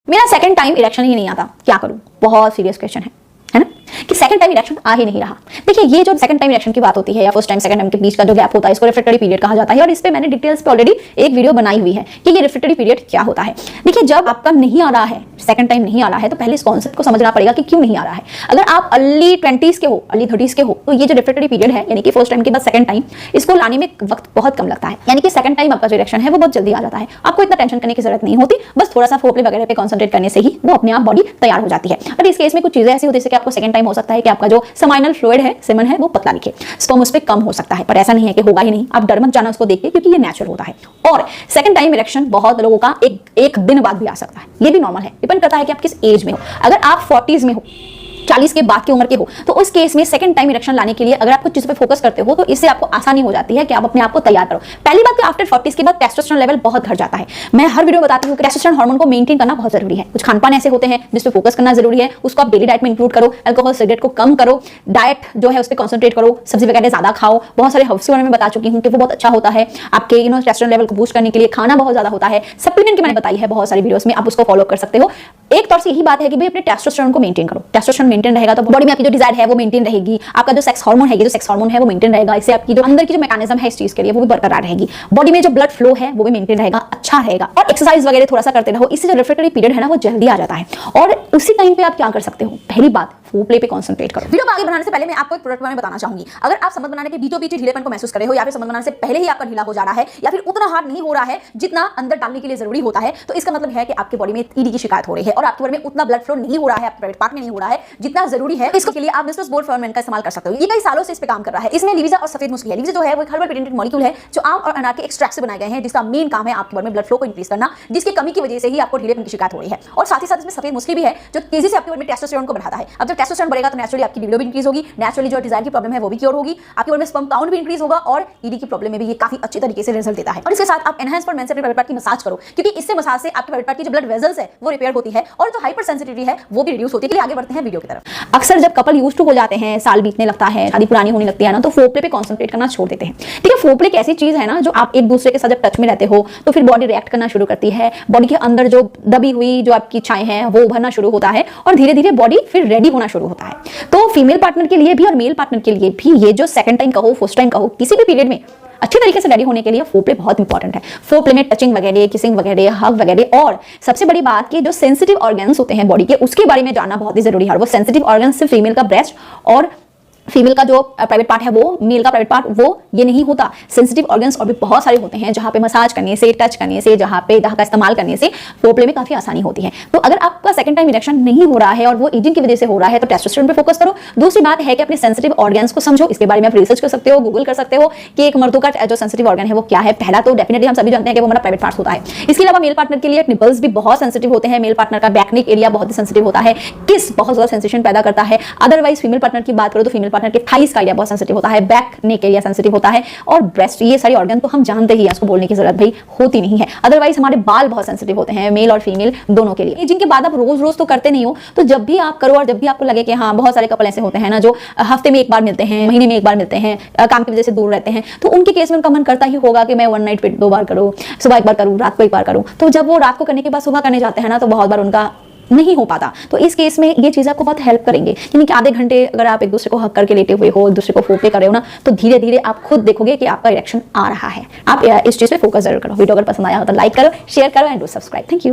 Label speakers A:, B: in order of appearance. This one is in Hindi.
A: मेरा सेकंड टाइम इरेक्शन ही नहीं आता, क्या करूं? बहुत सीरियस क्वेश्चन है ना, कि सेकंड टाइम इरेक्शन आ ही नहीं रहा। देखिए, ये जो सेकंड टाइम इरेक्शन की बात होती है या फर्स्ट टाइम सेकंड टाइम के बीच का जो गैप होता है, इसको रिफ्रैक्टरी पीरियड कहा जाता है। और इस पे मैंने डिटेल्स पे ऑलरेडी एक वीडियो बनाई हुई है कि ये रिफ्रैक्टरी पीरियड क्या होता है। देखिए, जब आपका नहीं आ रहा है, सेकंड टाइम नहीं आ रहा है, तो पहले इस कॉन्सेप्ट को समझना पड़ेगा कि क्यों नहीं आ रहा है। अगर आप अर्ली 20s के हो, अर्ली 30s के हो, तो ये जो रिफ्रैक्टरी पीरियड है, यानी कि फर्स्ट टाइम के बाद सेकंड टाइम, इसको लाने में वक्त बहुत कम लगता है। यानी कि सेकंड टाइम आपका जो इरेक्शन है वो बहुत जल्दी आ जाता है। आपको इतना टेंशन करने की जरूरत नहीं होती, बस थोड़ा सा फोरप्ले वगैरह पे कॉन्सेंट्रेट करने से ही वो अपने आप बॉडी तैयार हो जाती है। और इस केस में कुछ चीजें ऐसी होती है कि आपको सेकंड टाइम हो सकता है कि आपका जो सेमाइनल फ्लूइड है, सेमन है, वो पतला दिखे, स्पर्म उस पे कम हो सकता है, पर ऐसा नहीं है कि होगा ही नहीं। आप डर मत जाना उसको देख के, क्योंकि ये नेचुरल होता है। और सेकंड टाइम इरेक्शन बहुत लोगों का एक दिन बाद भी आ सकता है, ये भी नॉर्मल है। डिपेंड करता है कि आप किस एज में हो। अगर आप 40s में हो, 40 के बाद की उम्र के हो, तो उस केस में सेकंड टाइम इरेक्शन लाने के लिए अगर आप कुछ चीजों पे फोकस करते हो तो इससे आपको आसानी हो जाती है कि आप अपने आप को तैयार करो। पहली बात तो आफ्टर 40s के बाद टेस्टोस्टेरोन लेवल बहुत घट जाता है। मैं हर वीडियो में बताती हूँ कि टेस्टोस्टेरोन हार्मोन को मेंटेन करना बहुत जरूरी है। कुछ खानपान ऐसे होते हैं जिस पे फोकस करना जरूरी है, उसको आप डेली डाइट में इंक्लूड करो। अल्कोहल सिगरेट को कम करो, डाइट जो है उस पर कॉन्सेंट्रेट करो, सब्जी वगैरह ज्यादा खाओ। बहुत सारे हर्ब्स के बारे में बता चुकी हूँ कि वो बहुत अच्छा होता है आपके टेस्टोस्टेरोन लेवल को बूस्ट करने के लिए। खाना बहुत ज्यादा होता है, सप्लीमेंट की मैंने बताई है बहुत सारी वीडियोस में, आप उसको फॉलो कर सकते हो। एक तौर से यही बात है कि भाई अपने टेस्टोस्टेरोन को मेंटेन करो। टेस्टोस्टेरोन मेंटेन रहेगा तो बॉडी में आपकी जो डिजायर है वो मेंटेन रहेगी। आपका जो सेक्स हार्मोन है, ये जो सेक्स हार्मोन है वो मेंटेन रहेगा। इससे आपकी जो अंदर की जो मैकेनिज्म है इस चीज के लिए वो भी बरकरार रहेगी। बॉडी में जो ब्लड फ्लो है वो भी मेंटेन रहेगा, अच्छा रहेगा। और एक्सरसाइज वगैरह थोड़ा सा करते रहो, इससे जो रिफ्रैक्टरी पीरियड है ना वो जल्दी आ जाता है। और उसी टाइम पे आप क्या कर सकते हो, पहली बात फोरप्ले पे कंसंट्रेट करो। वीडियो को आगे बढ़ाने से पहले मैं आपको एक प्रोडक्ट के बारे में बताना चाहूंगी। अगर आप संबंध बनाने के बीचों बीच ढीलेपन को महसूस कर रहे हो, या फिर संबंध बनाने से पहले ही आपका ढीला हो जा रहा है, या फिर उतना हार्ड नहीं हो रहा है जितना अंदर डालने के लिए जरूरी होता है, तो इसका मतलब है कि आपके बॉडी में ईडी की शिकायत हो रही है और आपके बॉडी में उतना ब्लड फ्लो नहीं हो रहा है, आपके प्राइवेट पार्ट में नहीं हो रहा है जितना जरूरी है। तो इसके लिए आप मिस्टर बोर्ड फॉर्मेंट का इस्तेमाल कर सकते हो। ये कई सालों से इस पे काम कर रहा है। इसमें लिविजा और सफेद मुस्की है। लिविजा जो है वो एक हर्बल पेटेंटेड मॉलिक्यूल है जो आम और अनार के एक्सट्रैक्ट से बनाए गए हैं, जिसका मेन काम है आपके बॉडी में ब्लड फ्लो को इंक्रीज करना, जिसकी कमी की वजह से ही आपको ढीलेपन की शिकायत हो रही है। और साथ ही साथ इसमें सफेद मुस्की भी है जो तेजी से आपके बॉडी में टेस्टोस्टेरोन को बढ़ाता है। अब जब टेस्टोस्टेरोन बढ़ेगा तो नेचुरली आपकी लिबिडो भी इंक्रीज होगी, नेचुरली जो डिजायर की प्रॉब्लम है वो भी क्योर होगी, आपके बॉडी में स्पर्म काउंट भी इंक्रीज होगा और ईडी की प्रॉब्लम में भी ये काफी अच्छे तरीके से रिजल्ट देता है। और इसके साथ आप एनहांस फॉर मेन से अपने प्राइवेट पार्ट की मसाज करो, क्योंकि इससे मसाज से आपके प्राइवेट पार्ट की जो ब्लड वेजल्स है वो रिपेयर होती है और जो हाइपर सेंसिटिविटी है वो भी रिड्यूस होती है। आगे बढ़ते हैं वीडियो की तरफ। अक्सर जब कपल यूज्ड टू हो जाते हैं, साल बीतने लगता है, शादी पुरानी होने लगती है ना, तो फोरप्ले पे कंसंट्रेट करना छोड़ देते हैं। ठीक है, फोरप्ले एक ऐसी चीज है ना जो आप एक दूसरे के साथ जब टच में रहते हो तो फिर बॉडी रिएक्ट करना शुरू करती है, बॉडी के अंदर जो दबी हुई जो आपकी इच्छाएं हैं वो उभरना शुरू होता है और धीरे धीरे बॉडी फिर रेडी होना शुरू होता है। तो फीमेल पार्टनर के लिए भी और मेल पार्टनर के लिए भी ये जो सेकंड टाइम कहो, फर्स्ट टाइम कहो, किसी भी पीरियड में अच्छे तरीके से रेडी होने के लिए फोरप्ले बहुत इंपॉर्टेंट है। फोरप्ले में टचिंग वगैरह, किसिंग वगैरह, हग वगैरह, और सबसे बड़ी बात कि जो सेंसिटिव ऑर्गन्स होते हैं बॉडी के, उसके बारे में जानना बहुत ही जरूरी है। और वो सेंसिटिव ऑर्गन्स सिर्फ फीमेल का ब्रेस्ट और फीमेल का जो प्राइवेट पार्ट है वो, मेल का प्राइवेट पार्ट वो ये नहीं होता। सेंसिटिव ऑर्गन्स और भी बहुत सारे होते हैं जहां पे मसाज करने से, टच करने से, जहां पे का इस्तेमाल करने से फोरप्ले में काफी आसानी होती है। तो अगर आपका सेकंड टाइम इरेक्शन नहीं हो रहा है और वो एजिंग की वजह से हो रहा है तो टेस्टोस्टेरोन पे फोकस करो। दूसरी बात है कि अपने सेंसिटिव ऑर्गन्स को समझो। इसके बारे में आप रिसर्च कर सकते हो, गूगल कर सकते हो कि एक मर्दों का जो सेंसिटिव ऑर्गन है वो क्या है। पहला तो डेफिनेटली हम सभी जानते हैं कि वो हमारा प्राइवेट पार्ट होता है। इसके अलावा मेल पार्टनर के लिए निपल्स भी बहुत सेंसिटिव होते हैं। मेल पार्टनर का बैक नेक एरिया बहुत ही सेंसिटिव होता है, किस बहुत ज्यादा सेंसेशन पैदा करता है। अदरवाइज फीमेल पार्टनर की बात करो तो फीमेल पार्टनर के थाइस का एरिया बहुत सेंसिटिव होता है, बैक नेक एरिया सेंसिटिव होता है, और ब्रेस्ट, ये सारी ऑर्गन तो हम जानते ही हैं, इसको बोलने की जरूरत भाई होती नहीं है। अदरवाइज हमारे बाल बहुत सेंसिटिव होते हैं, मेल और फीमेल दोनों के लिए। जिनके बाद आप रोज रोज तो करते नहीं हो, तो जब भी आप करो और जब भी आपको लगे कि हाँ, बहुत सारे कपल ऐसे होते हैं ना जो हफ्ते में एक बार मिलते हैं, महीने में एक बार मिलते हैं, काम की वजह से दूर रहते हैं, तो उनके केस में उनका मन करता ही होगा कि मैं वन नाइट पे 2 बार करूँ, सुबह एक बार करूँ, रात को एक बार करूँ। तो जब वो रात को करने के बाद सुबह करने जाते हैं ना तो बहुत बार उनका नहीं हो पाता। तो इस केस में ये चीज आपको बहुत हेल्प करेंगे, यानी कि आधे घंटे अगर आप एक दूसरे को हक करके लेटे हुए हो, एक दूसरे को फोरप्ले कर रहे हो ना, तो धीरे धीरे आप खुद देखोगे कि आपका इरेक्शन आ रहा है। आप इस चीज पे फोकस जरूर करो। वीडियो अगर पसंद आया हो तो लाइक करो, शेयर करो and do subscribe. Thank you.